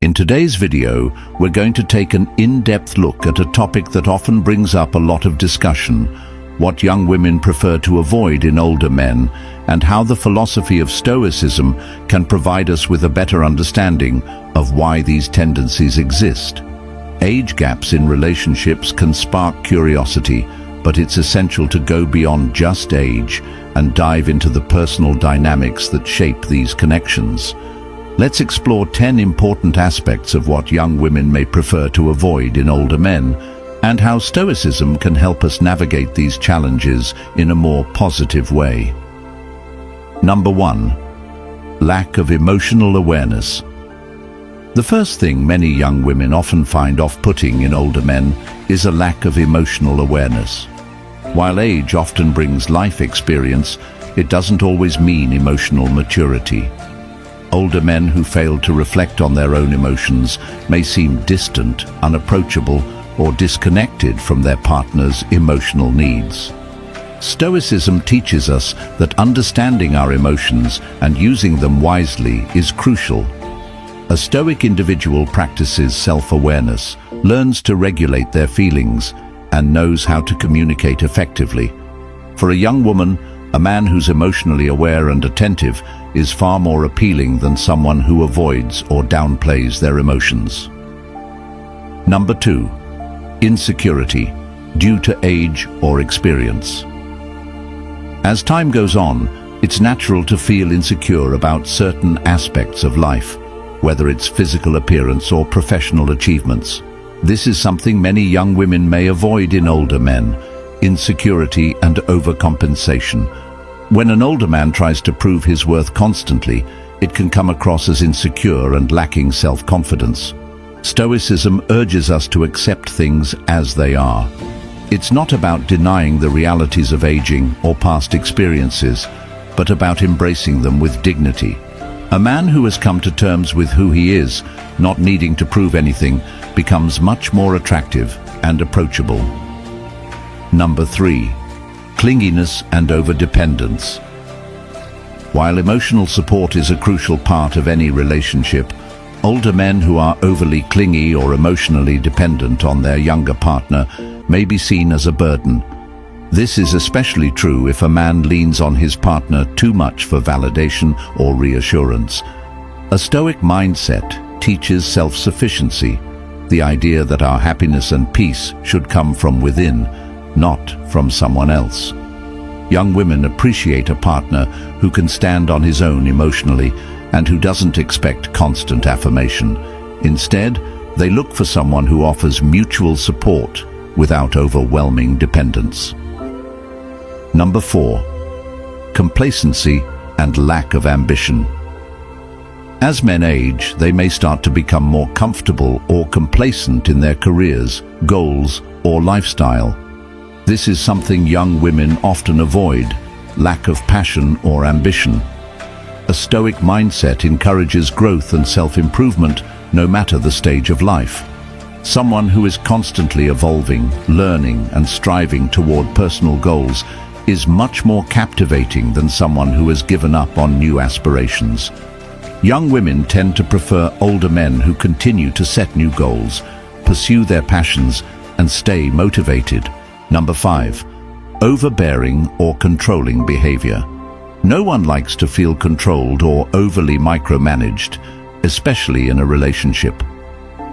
In today's video, we're going to take an in-depth look at a topic that often brings up a lot of discussion: what young women prefer to avoid in older men, and how the philosophy of Stoicism can provide us with a better understanding of why these tendencies exist. Age gaps in relationships can spark curiosity, but it's essential to go beyond just age and dive into the personal dynamics that shape these connections. Let's explore 10 important aspects of what young women may prefer to avoid in older men, and how Stoicism can help us navigate these challenges in a more positive way. Number 1. Lack of emotional awareness. The first thing many young women often find off-putting in older men is a lack of emotional awareness. While age often brings life experience, it doesn't always mean emotional maturity. Older men who fail to reflect on their own emotions may seem distant, unapproachable, or disconnected from their partner's emotional needs. Stoicism teaches us that understanding our emotions and using them wisely is crucial. A Stoic individual practices self-awareness, learns to regulate their feelings, and knows how to communicate effectively. For a young woman, a man who's emotionally aware and attentive is far more appealing than someone who avoids or downplays their emotions. Number 2. Insecurity, due to age or experience. As time goes on, it's natural to feel insecure about certain aspects of life, whether it's physical appearance or professional achievements. This is something many young women may avoid in older men: insecurity and overcompensation. When an older man tries to prove his worth constantly, it can come across as insecure and lacking self-confidence. Stoicism urges us to accept things as they are. It's not about denying the realities of aging or past experiences, but about embracing them with dignity. A man who has come to terms with who he is, not needing to prove anything, becomes much more attractive and approachable. Number 3. Clinginess and overdependence. While emotional support is a crucial part of any relationship, older men who are overly clingy or emotionally dependent on their younger partner may be seen as a burden. This is especially true if a man leans on his partner too much for validation or reassurance. A Stoic mindset teaches self-sufficiency, the idea that our happiness and peace should come from within, not from someone else. Young women appreciate a partner who can stand on his own emotionally and who doesn't expect constant affirmation. Instead, they look for someone who offers mutual support without overwhelming dependence. Number 4. Complacency and lack of ambition. As men age, they may start to become more comfortable or complacent in their careers, goals, or lifestyle. This is something young women often avoid: lack of passion or ambition. A Stoic mindset encourages growth and self-improvement, no matter the stage of life. Someone who is constantly evolving, learning, and striving toward personal goals is much more captivating than someone who has given up on new aspirations. Young women tend to prefer older men who continue to set new goals, pursue their passions, and stay motivated. Number 5. Overbearing or controlling behavior. No one likes to feel controlled or overly micromanaged, especially in a relationship.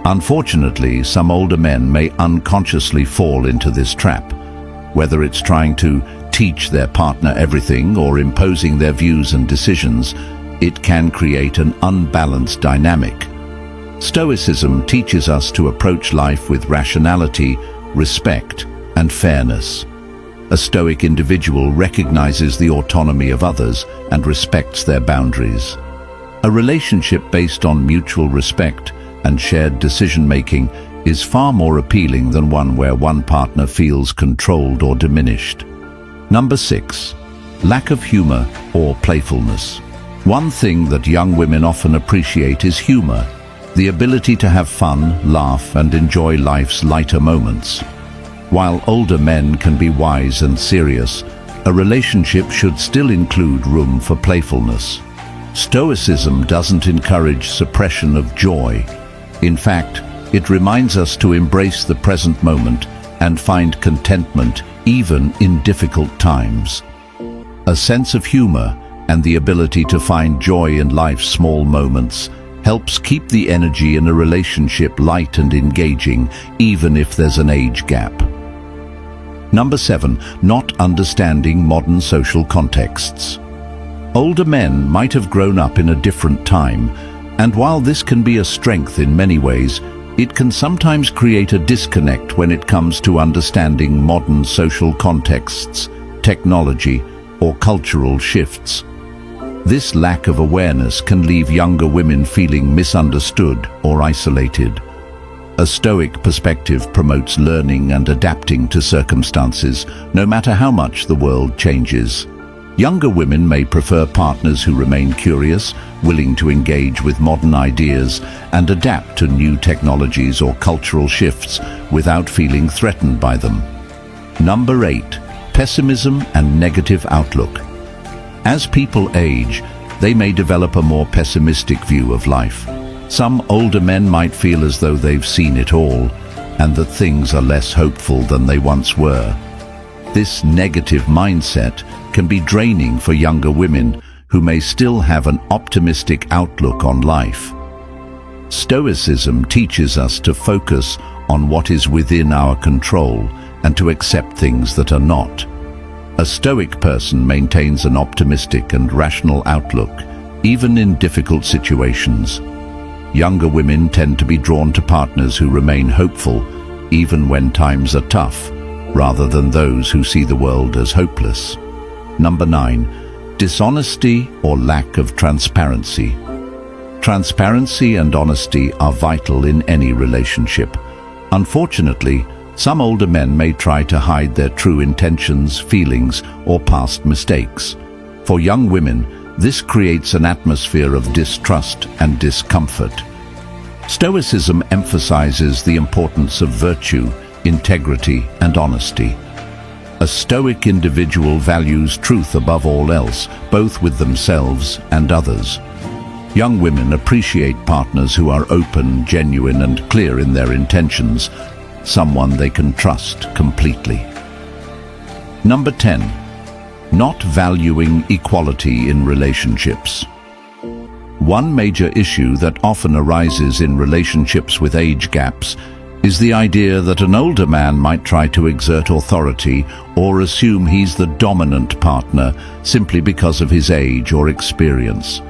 Unfortunately, some older men may unconsciously fall into this trap. Whether it's trying to teach their partner everything or imposing their views and decisions, it can create an unbalanced dynamic. Stoicism teaches us to approach life with rationality, respect, and fairness. A Stoic individual recognizes the autonomy of others and respects their boundaries. A relationship based on mutual respect and shared decision-making is far more appealing than one where one partner feels controlled or diminished. Number 6. Lack of humor or playfulness. One thing that young women often appreciate is humor, the ability to have fun, laugh, and enjoy life's lighter moments. While older men can be wise and serious, a relationship should still include room for playfulness. Stoicism doesn't encourage suppression of joy. In fact, it reminds us to embrace the present moment and find contentment even in difficult times. A sense of humor and the ability to find joy in life's small moments helps keep the energy in a relationship light and engaging, even if there's an age gap. Number 7, not understanding modern social contexts. Older men might have grown up in a different time, and while this can be a strength in many ways, it can sometimes create a disconnect when it comes to understanding modern social contexts, technology, or cultural shifts. This lack of awareness can leave younger women feeling misunderstood or isolated. A Stoic perspective promotes learning and adapting to circumstances, no matter how much the world changes. Younger women may prefer partners who remain curious, willing to engage with modern ideas, and adapt to new technologies or cultural shifts without feeling threatened by them. Number 8, pessimism and negative outlook. As people age, they may develop a more pessimistic view of life. Some older men might feel as though they've seen it all, and that things are less hopeful than they once were. This negative mindset can be draining for younger women who may still have an optimistic outlook on life. Stoicism teaches us to focus on what is within our control and to accept things that are not. A Stoic person maintains an optimistic and rational outlook, even in difficult situations. Younger women tend to be drawn to partners who remain hopeful, even when times are tough, rather than those who see the world as hopeless. Number 9, dishonesty or lack of transparency. Transparency and honesty are vital in any relationship. Unfortunately, some older men may try to hide their true intentions, feelings, or past mistakes. For young women, this creates an atmosphere of distrust and discomfort. Stoicism emphasizes the importance of virtue, integrity, and honesty. A Stoic individual values truth above all else, both with themselves and others. Young women appreciate partners who are open, genuine, and clear in their intentions, someone they can trust completely. Number 10, not valuing equality in relationships. One major issue that often arises in relationships with age gaps is the idea that an older man might try to exert authority or assume he's the dominant partner simply because of his age or experience.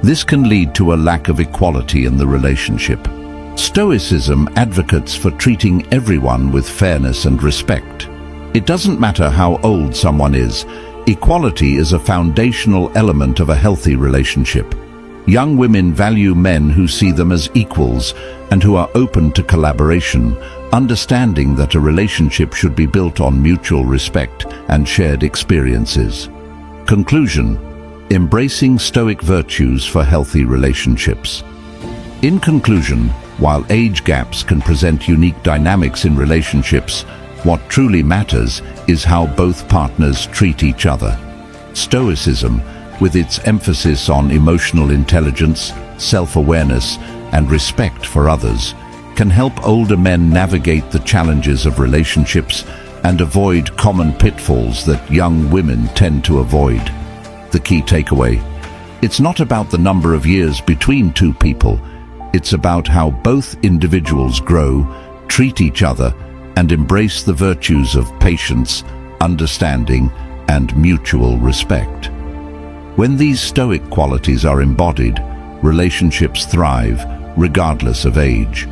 This can lead to a lack of equality in the relationship. Stoicism advocates for treating everyone with fairness and respect. It doesn't matter how old someone is, equality is a foundational element of a healthy relationship. Young women value men who see them as equals and who are open to collaboration, understanding that a relationship should be built on mutual respect and shared experiences. Conclusion: embracing Stoic virtues for healthy relationships. In conclusion, while age gaps can present unique dynamics in relationships, what truly matters is how both partners treat each other. Stoicism, with its emphasis on emotional intelligence, self-awareness, and respect for others, can help older men navigate the challenges of relationships and avoid common pitfalls that young women tend to avoid. The key takeaway: it's not about the number of years between two people, it's about how both individuals grow, treat each other, and embrace the virtues of patience, understanding, and mutual respect. When these Stoic qualities are embodied, relationships thrive, regardless of age.